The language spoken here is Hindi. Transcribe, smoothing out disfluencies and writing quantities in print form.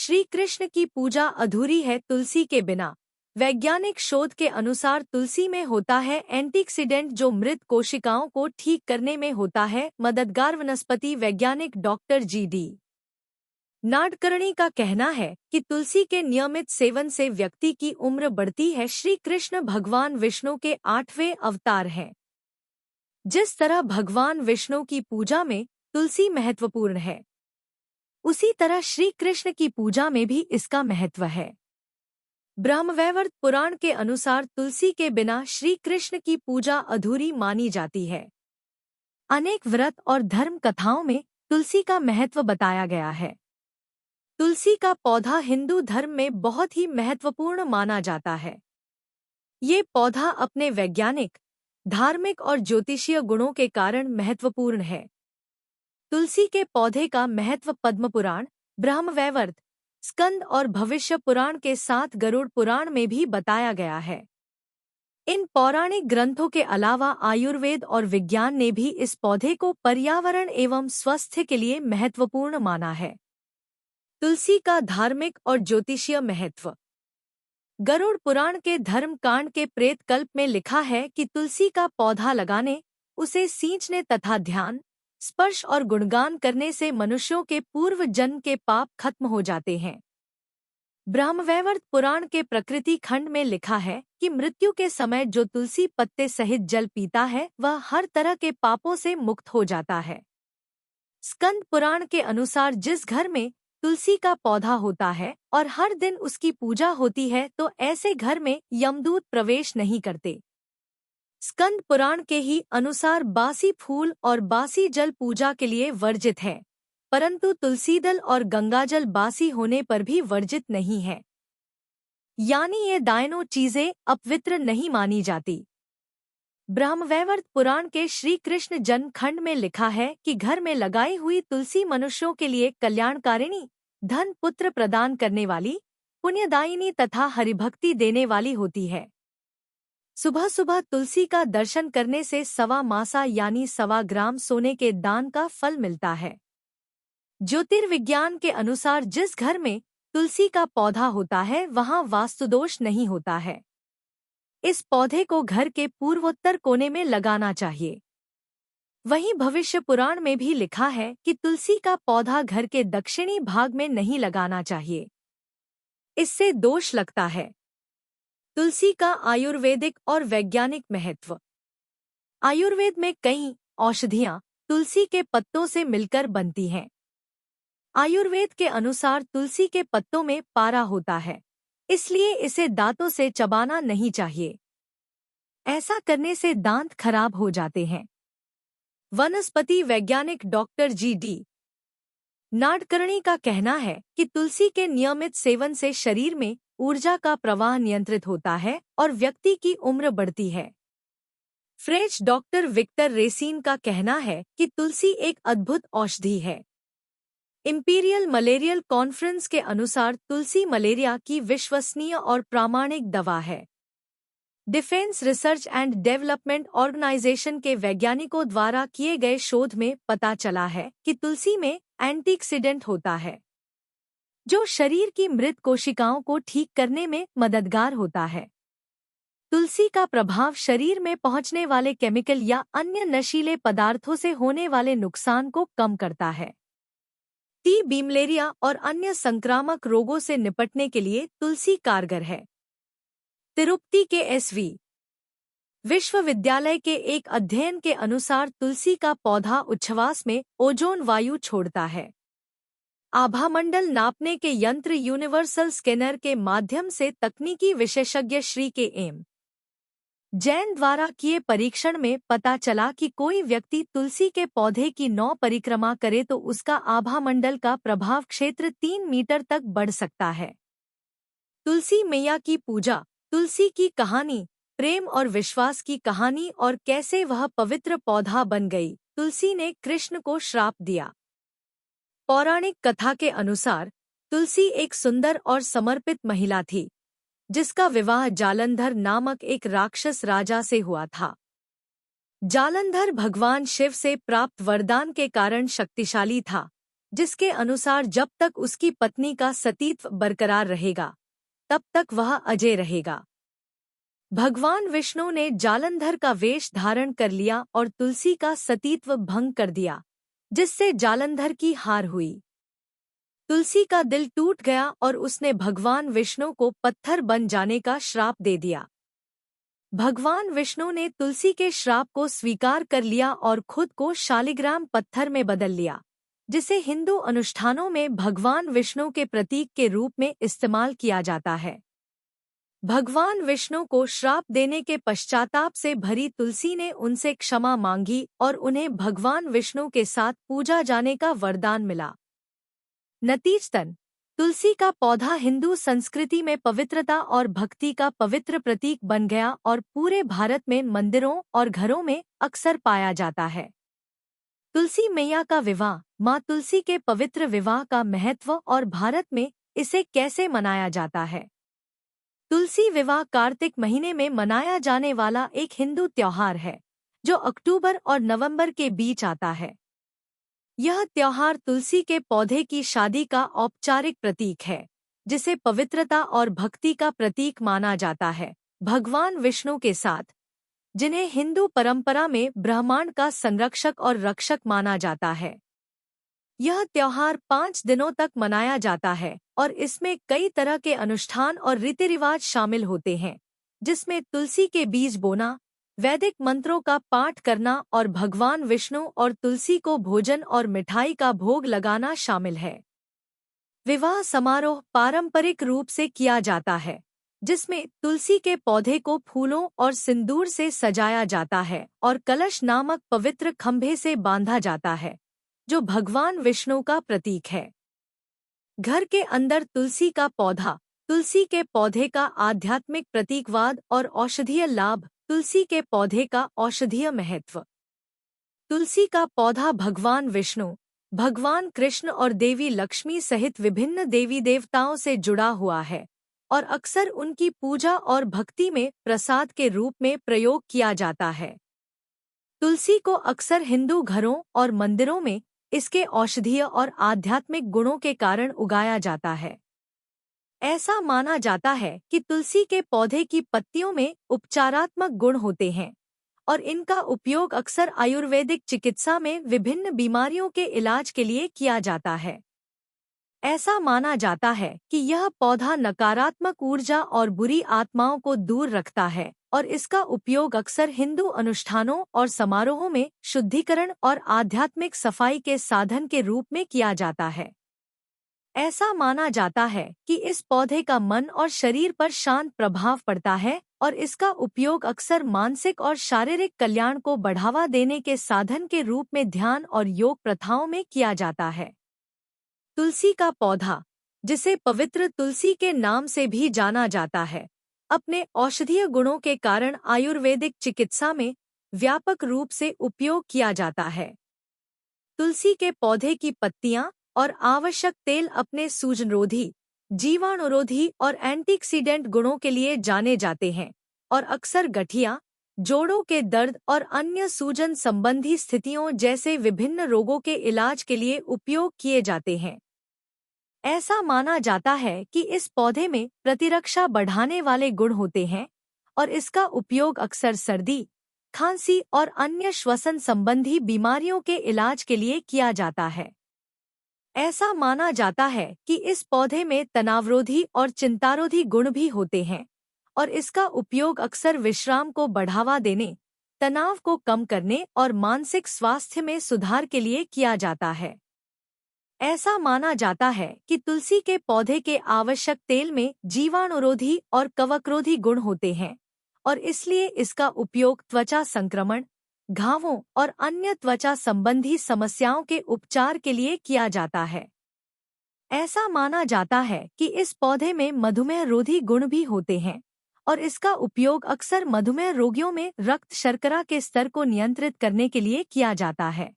श्री कृष्ण की पूजा अधूरी है तुलसी के बिना। वैज्ञानिक शोध के अनुसार तुलसी में होता है एंटीऑक्सीडेंट जो मृत कोशिकाओं को ठीक करने में होता है मददगार। वनस्पति वैज्ञानिक डॉक्टर जी.डी. नाडकर्णी का कहना है कि तुलसी के नियमित सेवन से व्यक्ति की उम्र बढ़ती है। श्री कृष्ण भगवान विष्णु के 8वें अवतार हैं। जिस तरह भगवान विष्णु की पूजा में तुलसी महत्वपूर्ण है, उसी तरह श्री कृष्ण की पूजा में भी इसका महत्व है। ब्रह्मवैवर्त पुराण के अनुसार तुलसी के बिना श्री कृष्ण की पूजा अधूरी मानी जाती है। अनेक व्रत और धर्म कथाओं में तुलसी का महत्व बताया गया है। तुलसी का पौधा हिंदू धर्म में बहुत ही महत्वपूर्ण माना जाता है। ये पौधा अपने वैज्ञानिक, धार्मिक और ज्योतिषीय गुणों के कारण महत्वपूर्ण है। तुलसी के पौधे का महत्व पद्म पुराण, ब्रह्मवैवर्त, स्कंद और भविष्य पुराण के साथ गरुड़ पुराण में भी बताया गया है। इन पौराणिक ग्रंथों के अलावा आयुर्वेद और विज्ञान ने भी इस पौधे को पर्यावरण एवं स्वास्थ्य के लिए महत्वपूर्ण माना है। तुलसी का धार्मिक और ज्योतिषीय महत्व। गरुड़ पुराण के धर्म कांड के प्रेत कल्प में लिखा है कि तुलसी का पौधा लगाने, उसे सींचने तथा ध्यान, स्पर्श और गुणगान करने से मनुष्यों के पूर्व जन्म के पाप खत्म हो जाते हैं। ब्रह्मवैवर्त पुराण के प्रकृति खंड में लिखा है कि मृत्यु के समय जो तुलसी पत्ते सहित जल पीता है वह हर तरह के पापों से मुक्त हो जाता है। स्कंद पुराण के अनुसार जिस घर में तुलसी का पौधा होता है और हर दिन उसकी पूजा होती है तो ऐसे घर में यमदूत प्रवेश नहीं करते। स्कंद पुराण के ही अनुसार बासी फूल और बासी जल पूजा के लिए वर्जित है, परंतु तुलसी दल और गंगाजल बासी होने पर भी वर्जित नहीं है, यानी ये दोनों चीजें अपवित्र नहीं मानी जाती। ब्रह्मवैवर्त पुराण के श्री कृष्ण जन्म खंड में लिखा है कि घर में लगाई हुई तुलसी मनुष्यों के लिए कल्याणकारिणी, धन पुत्र प्रदान करने वाली, पुण्यदायिनी तथा हरिभक्ति देने वाली होती है। सुबह सुबह तुलसी का दर्शन करने से 1.25 मासा यानी 1.25 ग्राम सोने के दान का फल मिलता है। ज्योतिर्विज्ञान के अनुसार जिस घर में तुलसी का पौधा होता है वहां वास्तुदोष नहीं होता है। इस पौधे को घर के पूर्वोत्तर कोने में लगाना चाहिए। वहीं भविष्य पुराण में भी लिखा है कि तुलसी का पौधा घर के दक्षिणी भाग में नहीं लगाना चाहिए, इससे दोष लगता है। तुलसी का आयुर्वेदिक और वैज्ञानिक महत्व। आयुर्वेद में कई औषधियां तुलसी के पत्तों से मिलकर बनती हैं। आयुर्वेद के अनुसार तुलसी के पत्तों में पारा होता है, इसलिए इसे दांतों से चबाना नहीं चाहिए। ऐसा करने से दांत खराब हो जाते हैं। वनस्पति वैज्ञानिक डॉक्टर जी.डी. नाडकर्णी का कहना है कि तुलसी के नियमित सेवन से शरीर में ऊर्जा का प्रवाह नियंत्रित होता है और व्यक्ति की उम्र बढ़ती है। फ्रेंच डॉक्टर विक्टर रेसीन का कहना है कि तुलसी एक अद्भुत औषधि है। इंपीरियल मलेरियल कॉन्फ्रेंस के अनुसार तुलसी मलेरिया की विश्वसनीय और प्रामाणिक दवा है। Defence research and development organisation के वैज्ञानिकों द्वारा किए गए शोध में पता चला है कि तुलसी में एंटीऑक्सीडेंट होता है, जो शरीर की मृत कोशिकाओं को ठीक करने में मददगार होता है। तुलसी का प्रभाव शरीर में पहुंचने वाले केमिकल या अन्य नशीले पदार्थों से होने वाले नुकसान को कम करता है। टीबी, मलेरिया और अन्य संक्रामक रोगों से निपटने के लिए तुलसी कारगर है। तिरुपति के एस.वी. विश्वविद्यालय के एक अध्ययन के अनुसार तुलसी का पौधा उच्छ्वास में ओजोन वायु छोड़ता है। आभामंडल नापने के यंत्र यूनिवर्सल स्कैनर के माध्यम से तकनीकी विशेषज्ञ श्री के एम जैन द्वारा किए परीक्षण में पता चला कि कोई व्यक्ति तुलसी के पौधे की 9 परिक्रमा करे तो उसका आभामंडल का प्रभाव क्षेत्र 3 मीटर तक बढ़ सकता है। तुलसी मैया की पूजा। तुलसी की कहानी, प्रेम और विश्वास की कहानी और कैसे वह पवित्र पौधा बन गई। तुलसी ने कृष्ण को श्राप दिया। पौराणिक कथा के अनुसार तुलसी एक सुंदर और समर्पित महिला थी, जिसका विवाह जालंधर नामक एक राक्षस राजा से हुआ था। जालंधर भगवान शिव से प्राप्त वरदान के कारण शक्तिशाली था, जिसके अनुसार जब तक उसकी पत्नी का सतीत्व बरकरार रहेगा तब तक वह अजय रहेगा। भगवान विष्णु ने जालंधर का वेश धारण कर लिया और तुलसी का सतीत्व भंग कर दिया, जिससे जालंधर की हार हुई। तुलसी का दिल टूट गया और उसने भगवान विष्णु को पत्थर बन जाने का श्राप दे दिया। भगवान विष्णु ने तुलसी के श्राप को स्वीकार कर लिया और खुद को शालिग्राम पत्थर में बदल लिया, जिसे हिंदू अनुष्ठानों में भगवान विष्णु के प्रतीक के रूप में इस्तेमाल किया जाता है। भगवान विष्णु को श्राप देने के पश्चाताप से भरी तुलसी ने उनसे क्षमा मांगी और उन्हें भगवान विष्णु के साथ पूजा जाने का वरदान मिला। नतीजतन तुलसी का पौधा हिंदू संस्कृति में पवित्रता और भक्ति का पवित्र प्रतीक बन गया और पूरे भारत में मंदिरों और घरों में अक्सर पाया जाता है। तुलसी मैया का विवाह। माँ तुलसी के पवित्र विवाह का महत्व और भारत में इसे कैसे मनाया जाता है। तुलसी विवाह कार्तिक महीने में मनाया जाने वाला एक हिंदू त्योहार है, जो अक्टूबर और नवंबर के बीच आता है। यह त्योहार तुलसी के पौधे की शादी का औपचारिक प्रतीक है, जिसे पवित्रता और भक्ति का प्रतीक माना जाता है भगवान विष्णु के साथ, जिन्हें हिंदू परंपरा में ब्रह्मांड का संरक्षक और रक्षक माना जाता है। यह त्योहार 5 दिनों तक मनाया जाता है और इसमें कई तरह के अनुष्ठान और रीति रिवाज शामिल होते हैं, जिसमें तुलसी के बीज बोना, वैदिक मंत्रों का पाठ करना और भगवान विष्णु और तुलसी को भोजन और मिठाई का भोग लगाना शामिल है। विवाह समारोह पारंपरिक रूप से किया जाता है, जिसमें तुलसी के पौधे को फूलों और सिंदूर से सजाया जाता है और कलश नामक पवित्र खंभे से बांधा जाता है, जो भगवान विष्णु का प्रतीक है। घर के अंदर तुलसी का पौधा। तुलसी के पौधे का आध्यात्मिक प्रतीकवाद और औषधीय लाभ। तुलसी के पौधे का औषधीय महत्व। तुलसी का पौधा भगवान विष्णु, भगवान कृष्ण और देवी लक्ष्मी सहित विभिन्न देवी देवताओं से जुड़ा हुआ है और अक्सर उनकी पूजा और भक्ति में प्रसाद के रूप में प्रयोग किया जाता है। तुलसी को अक्सर हिंदू घरों और मंदिरों में इसके औषधीय और आध्यात्मिक गुणों के कारण उगाया जाता है। ऐसा माना जाता है कि तुलसी के पौधे की पत्तियों में उपचारात्मक गुण होते हैं और इनका उपयोग अक्सर आयुर्वेदिक चिकित्सा में विभिन्न बीमारियों के इलाज के लिए किया जाता है। ऐसा माना जाता है कि यह पौधा नकारात्मक ऊर्जा और बुरी आत्माओं को दूर रखता है और इसका उपयोग अक्सर हिंदू अनुष्ठानों और समारोहों में शुद्धिकरण और आध्यात्मिक सफाई के साधन के रूप में किया जाता है। ऐसा माना जाता है कि इस पौधे का मन और शरीर पर शांत प्रभाव पड़ता है और इसका उपयोग अक्सर मानसिक और शारीरिक कल्याण को बढ़ावा देने के साधन के रूप में ध्यान और योग प्रथाओं में किया जाता है। तुलसी का पौधा, जिसे पवित्र तुलसी के नाम से भी जाना जाता है, अपने औषधीय गुणों के कारण आयुर्वेदिक चिकित्सा में व्यापक रूप से उपयोग किया जाता है। तुलसी के पौधे की पत्तियां और आवश्यक तेल अपने सूजनरोधी, जीवाणुरोधी और एंटीऑक्सीडेंट गुणों के लिए जाने जाते हैं और अक्सर गठिया, जोड़ों के दर्द और अन्य सूजन संबंधी स्थितियों जैसे विभिन्न रोगों के इलाज के लिए उपयोग किए जाते हैं। ऐसा माना जाता है कि इस पौधे में प्रतिरक्षा बढ़ाने वाले गुण होते हैं और इसका उपयोग अक्सर सर्दी, खांसी और अन्य श्वसन संबंधी बीमारियों के इलाज के लिए किया जाता है। ऐसा माना जाता है कि इस पौधे में तनावरोधी और चिंतारोधी गुण भी होते हैं और इसका उपयोग अक्सर विश्राम को बढ़ावा देने, तनाव को कम करने और मानसिक स्वास्थ्य में सुधार के लिए किया जाता है। ऐसा माना जाता है कि तुलसी के पौधे के आवश्यक तेल में जीवाणुरोधी और कवकरोधी गुण होते हैं और इसलिए इसका उपयोग त्वचा संक्रमण, घावों और अन्य त्वचा संबंधी समस्याओं के उपचार के लिए किया जाता है। ऐसा माना जाता है कि इस पौधे में मधुमेह रोधी गुण भी होते हैं और इसका उपयोग अक्सर मधुमेह रोगियों में रक्त शर्करा के स्तर को नियंत्रित करने के लिए किया जाता है।